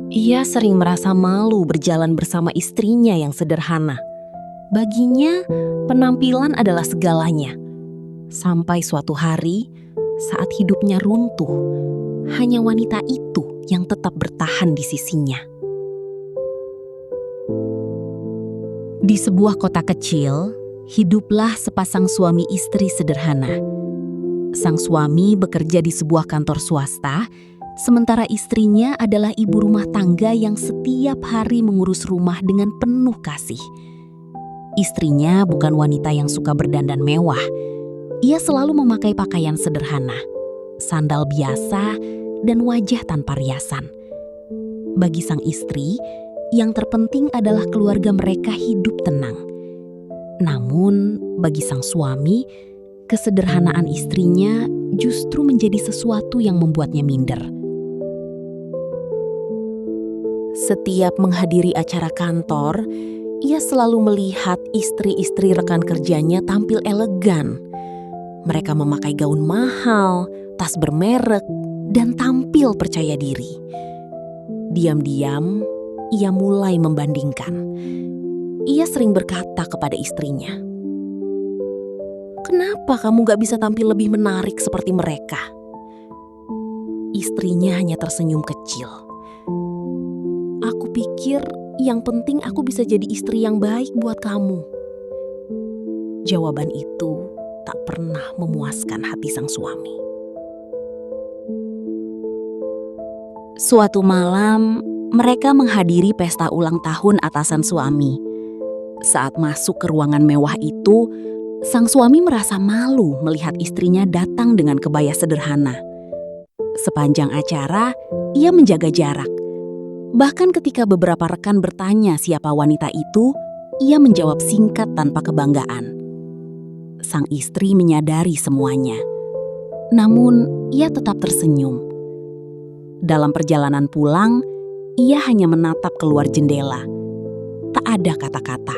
Ia sering merasa malu berjalan bersama istrinya yang sederhana. Baginya, penampilan adalah segalanya. Sampai suatu hari, saat hidupnya runtuh, hanya wanita itu yang tetap bertahan di sisinya. Di sebuah kota kecil, hiduplah sepasang suami istri sederhana. Sang suami bekerja di sebuah kantor swasta, sementara istrinya adalah ibu rumah tangga yang setiap hari mengurus rumah dengan penuh kasih. Istrinya bukan wanita yang suka berdandan mewah. Ia selalu memakai pakaian sederhana, sandal biasa, dan wajah tanpa riasan. Bagi sang istri, yang terpenting adalah keluarga mereka hidup tenang. Namun, bagi sang suami, kesederhanaan istrinya justru menjadi sesuatu yang membuatnya minder. Setiap menghadiri acara kantor, ia selalu melihat istri-istri rekan kerjanya tampil elegan. Mereka memakai gaun mahal, tas bermerek, dan tampil percaya diri. Diam-diam, ia mulai membandingkan. Ia sering berkata kepada istrinya, "Kenapa kamu gak bisa tampil lebih menarik seperti mereka?" Istrinya hanya tersenyum kecil. "Aku pikir yang penting aku bisa jadi istri yang baik buat kamu." Jawaban itu tak pernah memuaskan hati sang suami. Suatu malam, mereka menghadiri pesta ulang tahun atasan suami. Saat masuk ke ruangan mewah itu, sang suami merasa malu melihat istrinya datang dengan kebaya sederhana. Sepanjang acara, ia menjaga jarak. Bahkan ketika beberapa rekan bertanya siapa wanita itu, ia menjawab singkat tanpa kebanggaan. Sang istri menyadari semuanya. Namun, ia tetap tersenyum. Dalam perjalanan pulang, ia hanya menatap keluar jendela. Tak ada kata-kata.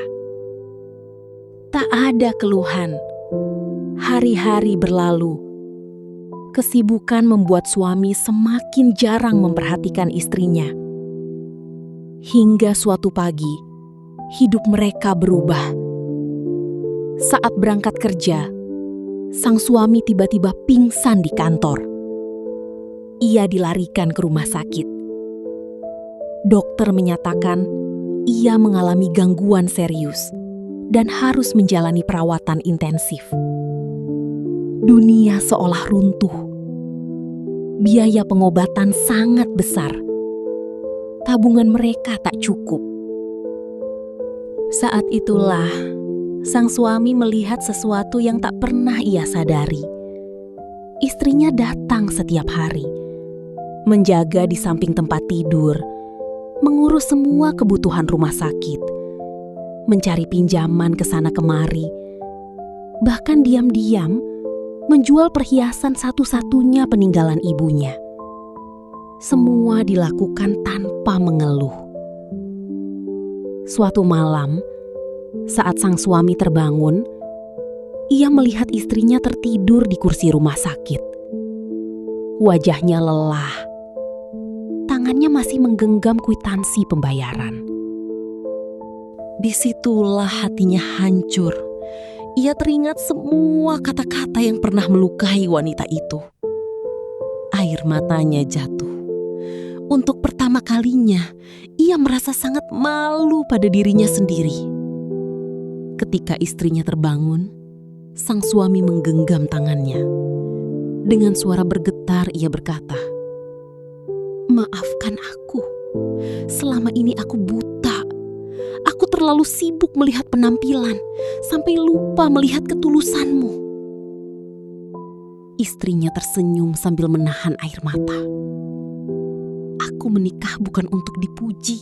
Tak ada keluhan. Hari-hari berlalu. Kesibukan membuat suami semakin jarang memperhatikan istrinya. Hingga suatu pagi, hidup mereka berubah. Saat berangkat kerja, sang suami tiba-tiba pingsan di kantor. Ia dilarikan ke rumah sakit. Dokter menyatakan ia mengalami gangguan serius dan harus menjalani perawatan intensif. Dunia seolah runtuh. Biaya pengobatan sangat besar. Tabungan mereka tak cukup. Saat itulah sang suami melihat sesuatu yang tak pernah ia sadari. Istrinya datang setiap hari, menjaga di samping tempat tidur, mengurus semua kebutuhan rumah sakit, mencari pinjaman ke sana kemari, bahkan diam-diam menjual perhiasan satu-satunya peninggalan ibunya. Semua dilakukan tanpa mengeluh. Suatu malam, saat sang suami terbangun, ia melihat istrinya tertidur di kursi rumah sakit. Wajahnya lelah. Tangannya masih menggenggam kwitansi pembayaran. Disitulah hatinya hancur. Ia teringat semua kata-kata yang pernah melukai wanita itu. Air matanya jatuh. Untuk pertama kalinya, ia merasa sangat malu pada dirinya sendiri. Ketika istrinya terbangun, sang suami menggenggam tangannya. Dengan suara bergetar ia berkata, "Maafkan aku. Selama ini aku buta. Aku terlalu sibuk melihat penampilan, sampai lupa melihat ketulusanmu." Istrinya tersenyum sambil menahan air mata. "Aku menikah bukan untuk dipuji.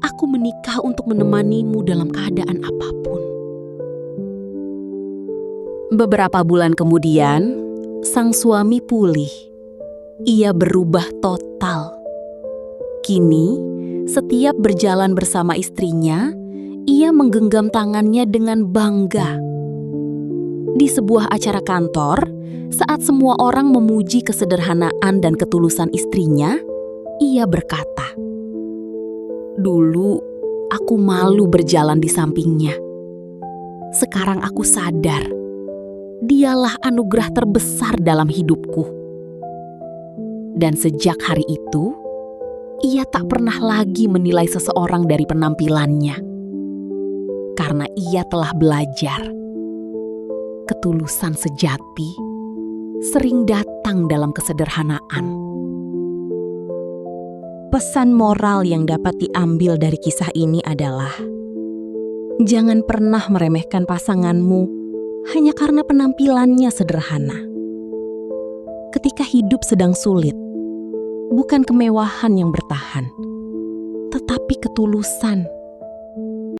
Aku menikah untuk menemanimu dalam keadaan apapun." Beberapa bulan kemudian, sang suami pulih. Ia berubah total. Kini, setiap berjalan bersama istrinya, ia menggenggam tangannya dengan bangga. Di sebuah acara kantor, saat semua orang memuji kesederhanaan dan ketulusan istrinya, ia berkata, Dulu aku malu berjalan di sampingnya. Sekarang aku sadar, dialah anugerah terbesar dalam hidupku. Dan sejak hari itu, ia tak pernah lagi menilai seseorang dari penampilannya. Karena ia telah belajar, ketulusan sejati sering datang dalam kesederhanaan. Pesan moral yang dapat diambil dari kisah ini adalah, jangan pernah meremehkan pasanganmu hanya karena penampilannya sederhana. Ketika hidup sedang sulit, bukan kemewahan yang bertahan, tetapi ketulusan